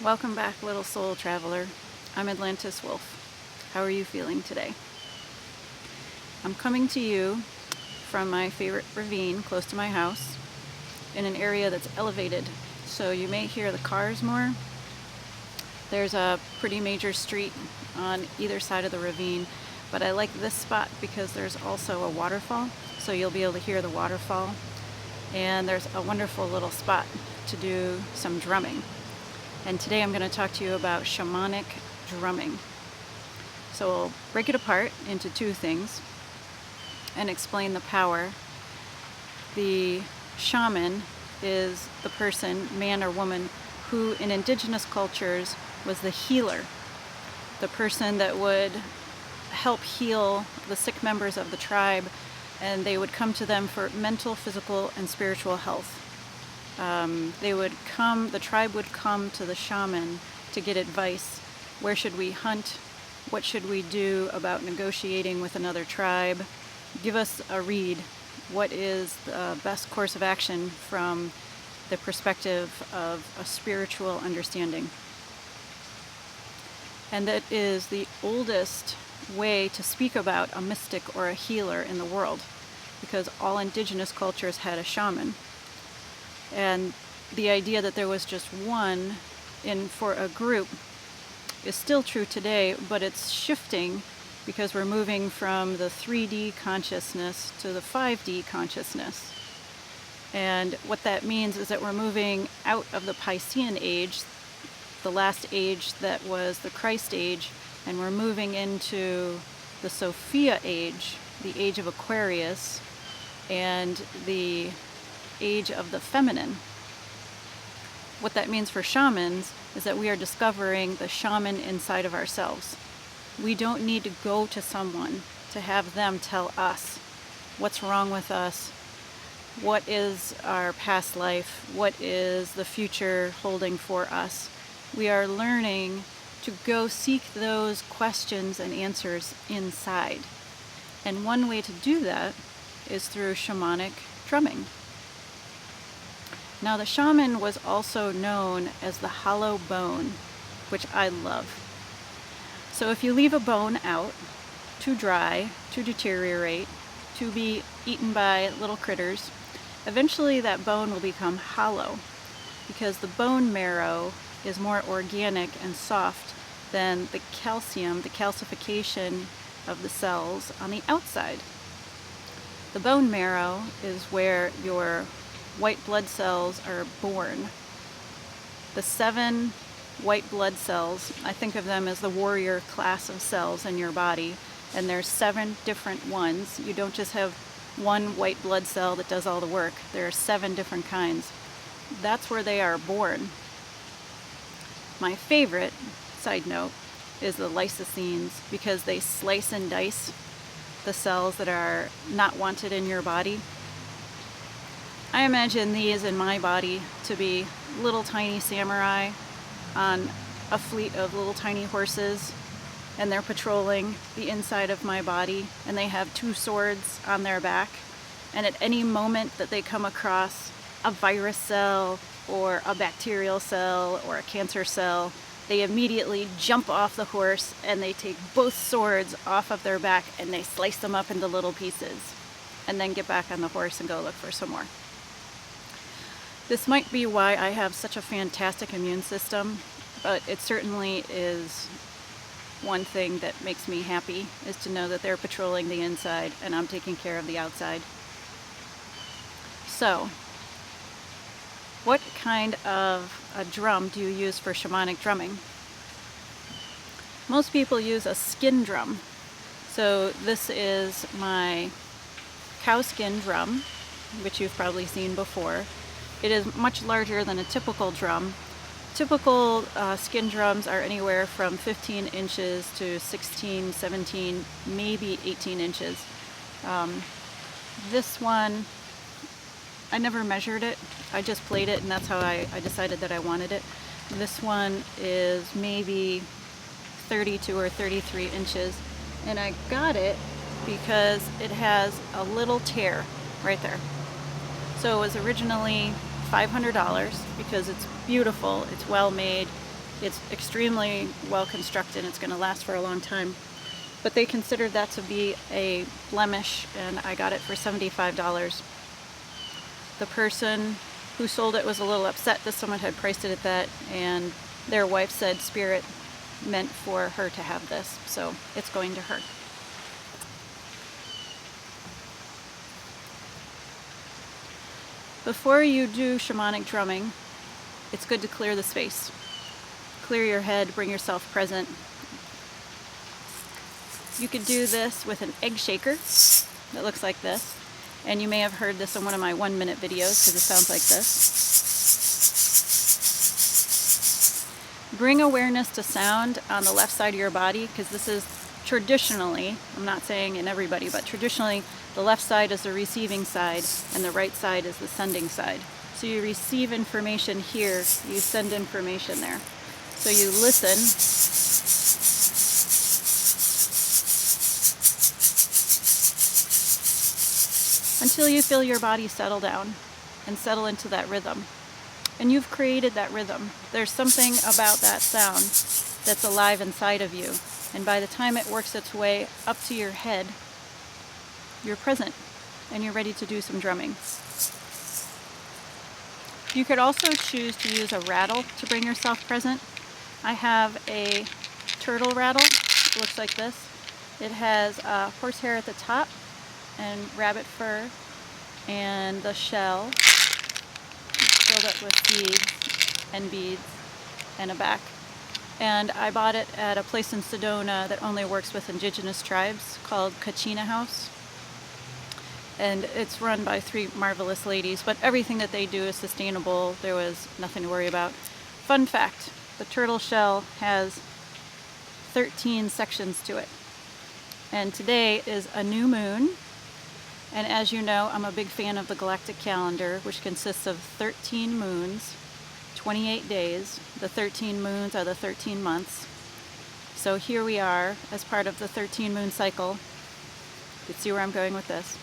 Welcome back, little soul traveler. I'm Atlantis Wolf. How are you feeling today? I'm coming to you from my favorite ravine close to my house in an area that's elevated, so you may hear the cars more. There's a pretty major street on either side of the ravine, but I like this spot because there's also a waterfall, so you'll be able to hear the waterfall. And there's a wonderful little spot to do some drumming. And today I'm going to talk to you about shamanic drumming. So we'll break it apart into two things and explain the power. The shaman is the person, man or woman, who in indigenous cultures was the healer, the person that would help heal the sick members of the tribe, and they would come to them for mental, physical, and spiritual health. The tribe would come to the shaman to get advice. Where should we hunt? What should we do about negotiating with another tribe? Give us a read. What is the best course of action from the perspective of a spiritual understanding? And that is the oldest way to speak about a mystic or a healer in the world, because all indigenous cultures had a shaman. And the idea that there was just one for a group is still true today, but it's shifting because we're moving from the 3D consciousness to the 5D consciousness. And what that means is that we're moving out of the Piscean age, the last age that was the Christ age, and we're moving into the Sophia age, the age of Aquarius, and the age of the feminine. What that means for shamans is that we are discovering the shaman inside of ourselves. We don't need to go to someone to have them tell us what's wrong with us, what is our past life, what is the future holding for us. We are learning to go seek those questions and answers inside. And one way to do that is through shamanic drumming. Now, the shaman was also known as the hollow bone, which I love. So if you leave a bone out to dry, to deteriorate, to be eaten by little critters, eventually that bone will become hollow, because the bone marrow is more organic and soft than the calcium, the calcification of the cells on the outside. The bone marrow is where your white blood cells are born. The 7 white blood cells, I think of them as the warrior class of cells in your body, and there's 7 different ones. You don't just have one white blood cell that does all the work. There are 7 different kinds. That's where they are born. My favorite, side note, is the lysosines, because they slice and dice the cells that are not wanted in your body. I imagine these in my body to be little tiny samurai on a fleet of little tiny horses, and they're patrolling the inside of my body, and they have 2 swords on their back, and at any moment that they come across a virus cell or a bacterial cell or a cancer cell, they immediately jump off the horse and they take both swords off of their back and they slice them up into little pieces and then get back on the horse and go look for some more. This might be why I have such a fantastic immune system, but it certainly is one thing that makes me happy, is to know that they're patrolling the inside and I'm taking care of the outside. So, what kind of a drum do you use for shamanic drumming? Most people use a skin drum. So this is my cow skin drum, which you've probably seen before. It is much larger than a typical drum. Typical skin drums are anywhere from 15 inches to 16, 17, maybe 18 inches. This one, I never measured it. I just played it, and that's how I decided that I wanted it. This one is maybe 32 or 33 inches, and I got it because it has a little tear right there. So it was originally $500 because it's beautiful, it's well made, It's extremely well constructed. It's going to last for a long time. But they considered that to be a blemish, and I got it for $75. The person who sold it was a little upset that someone had priced it at that, and their wife said spirit meant for her to have this, so it's going to her. Before you do shamanic drumming, it's good to clear the space. Clear your head, bring yourself present. You could do this with an egg shaker that looks like this, and you may have heard this in one of my 1-minute videos because it sounds like this. Bring awareness to sound on the left side of your body, because this is traditionally, I'm not saying in everybody, but traditionally the left side is the receiving side and the right side is the sending side. So you receive information here, you send information there. So you listen until you feel your body settle down and settle into that rhythm. And you've created that rhythm. There's something about that sound that's alive inside of you. And by the time it works its way up to your head, you're present and you're ready to do some drumming. You could also choose to use a rattle to bring yourself present. I have a turtle rattle. It looks like this. It has horsehair at the top and rabbit fur, and the shell filled up with seeds and beads and a back. And I bought it at a place in Sedona that only works with indigenous tribes called Kachina House. And it's run by 3 marvelous ladies, but everything that they do is sustainable. There was nothing to worry about. Fun fact, the turtle shell has 13 sections to it. And today is a new moon. And as you know, I'm a big fan of the galactic calendar, which consists of 13 moons, 28 days. The 13 moons are the 13 months. So here we are as part of the 13 moon cycle. You can see where I'm going with this.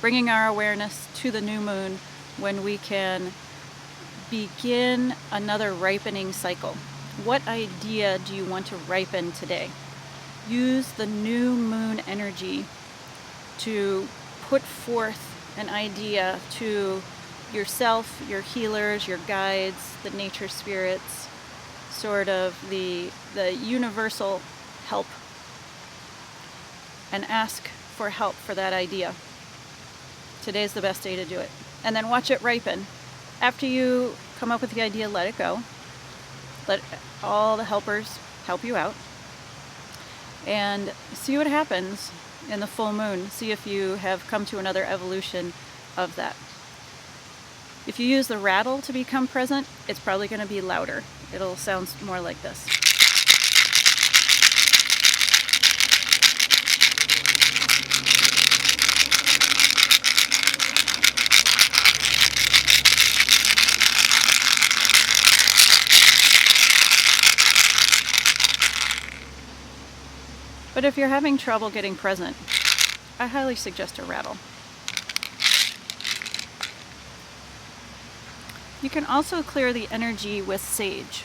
Bringing our awareness to the new moon when we can begin another ripening cycle. What idea do you want to ripen today? Use the new moon energy to put forth an idea to yourself, your healers, your guides, the nature spirits, sort of the universal help, and ask for help for that idea. Today's the best day to do it. And then watch it ripen. After you come up with the idea, let it go. Let all the helpers help you out. And see what happens in the full moon. See if you have come to another evolution of that. If you use the rattle to become present, it's probably going to be louder. It'll sound more like this. But if you're having trouble getting present, I highly suggest a rattle. You can also clear the energy with sage.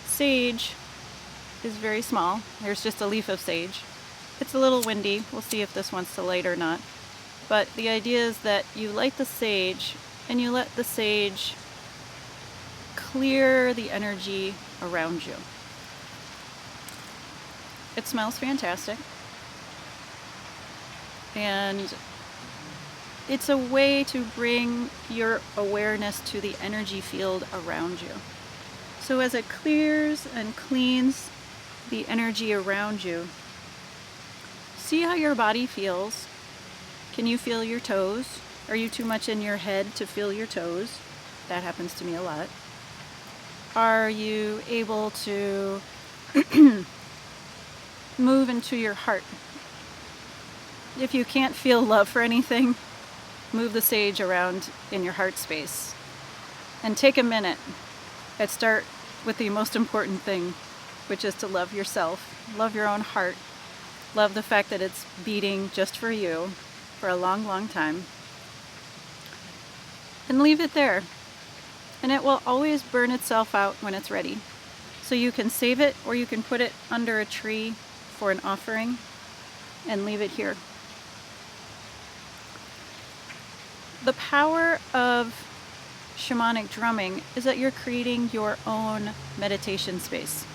Sage is very small. There's just a leaf of sage. It's a little windy. We'll see if this wants to light or not. But the idea is that you light the sage and you let the sage clear the energy around you. It smells fantastic. And it's a way to bring your awareness to the energy field around you. So as it clears and cleans the energy around you, see how your body feels. Can you feel your toes? Are you too much in your head to feel your toes? That happens to me a lot. Are you able to move into your heart? If you can't feel love for anything, move the sage around in your heart space. And take a minute and start with the most important thing, which is to love yourself, love your own heart, love the fact that it's beating just for you for a long, long time. And leave it there. and it will always burn itself out when it's ready. So you can save it, or you can put it under a tree for an offering and leave it here. The power of shamanic drumming is that you're creating your own meditation space.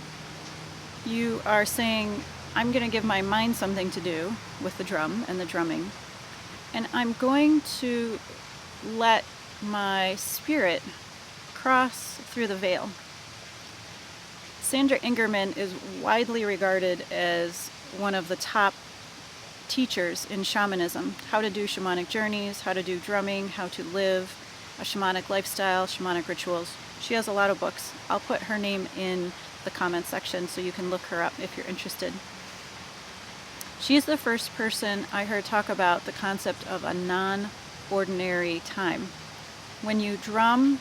You are saying, I'm going to give my mind something to do with the drum and the drumming, and I'm going to let my spirit cross through the veil. Sandra Ingerman is widely regarded as one of the top teachers in shamanism, how to do shamanic journeys, how to do drumming, how to live a shamanic lifestyle, shamanic rituals. She has a lot of books. I'll put her name in the comment section so you can look her up if you're interested. She's the first person I heard talk about the concept of a non-ordinary time. When you drum,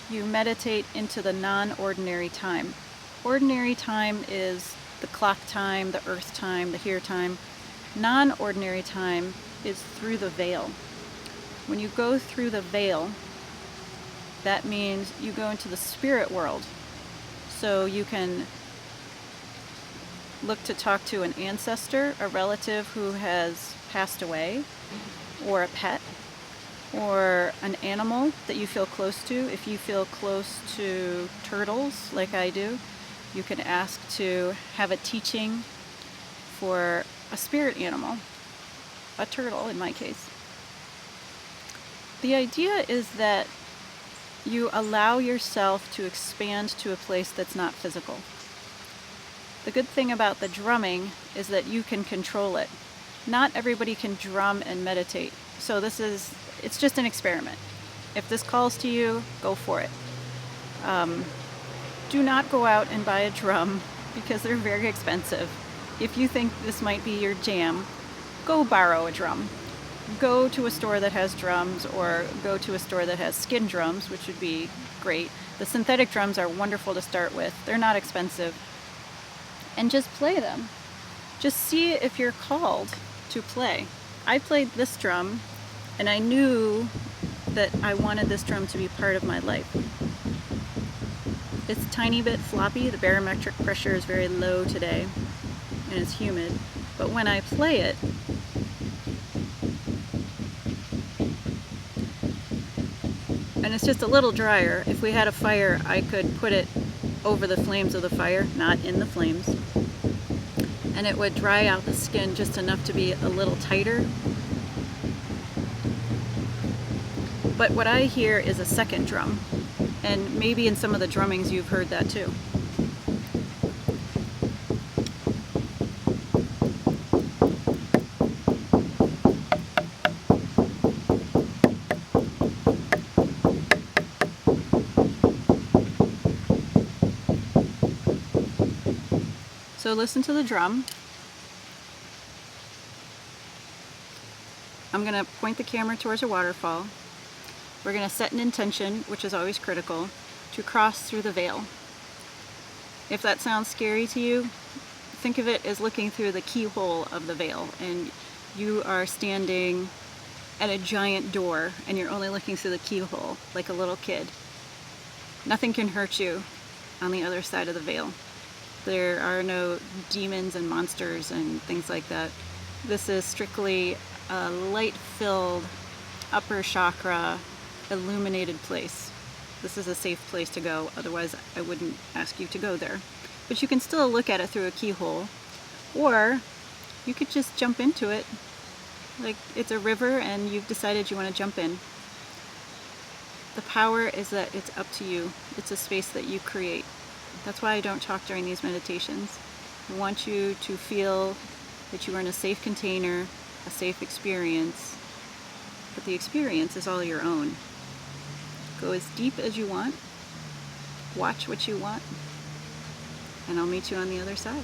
you meditate into the non-ordinary time. Ordinary time is the clock time, the earth time, the here time. Non-ordinary time is through the veil. When you go through the veil, that means you go into the spirit world. So you can look to talk to an ancestor, a relative who has passed away, or a pet, or an animal that you feel close to. If you feel close to turtles, like I do, you can ask to have a teaching for a spirit animal, a turtle in my case. The idea is that you allow yourself to expand to a place that's not physical. The good thing about the drumming is that you can control it. Not everybody can drum and meditate. So it's just an experiment. If this calls to you, go for it. Do not go out and buy a drum because they're very expensive. If you think this might be your jam, go borrow a drum. Go to a store that has drums, or go to a store that has skin drums, which would be great. The synthetic drums are wonderful to start with. They're not expensive. And just play them. Just see if you're called to play. I played this drum, and I knew that I wanted this drum to be part of my life. It's a tiny bit floppy. The barometric pressure is very low today, and it's humid. But when I play it, and it's just a little drier. If we had a fire, I could put it over the flames of the fire, not in the flames. And it would dry out the skin just enough to be a little tighter. But what I hear is a second drum. And maybe in some of the drummings you've heard that too. So listen to the drum. I'm going to point the camera towards a waterfall. We're going to set an intention, which is always critical, to cross through the veil. If that sounds scary to you, think of it as looking through the keyhole of the veil, and you are standing at a giant door and you're only looking through the keyhole like a little kid. Nothing can hurt you on the other side of the veil. There are no demons and monsters and things like that. This is strictly a light-filled, upper chakra, illuminated place. This is a safe place to go, otherwise I wouldn't ask you to go there. But you can still look at it through a keyhole, or you could just jump into it. Like it's a river and you've decided you want to jump in. The power is that it's up to you. It's a space that you create. That's why I don't talk during these meditations. I want you to feel that you are in a safe container, a safe experience, but the experience is all your own. Go as deep as you want, watch what you want, and I'll meet you on the other side.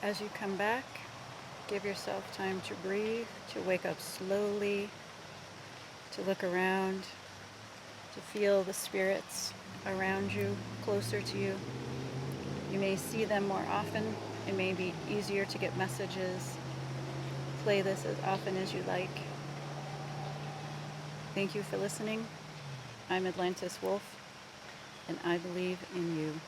As you come back, give yourself time to breathe, to wake up slowly, to look around, to feel the spirits around you, closer to you. You may see them more often. It may be easier to get messages. Play this as often as you like. Thank you for listening. I'm Atlantis Wolf, and I believe in you.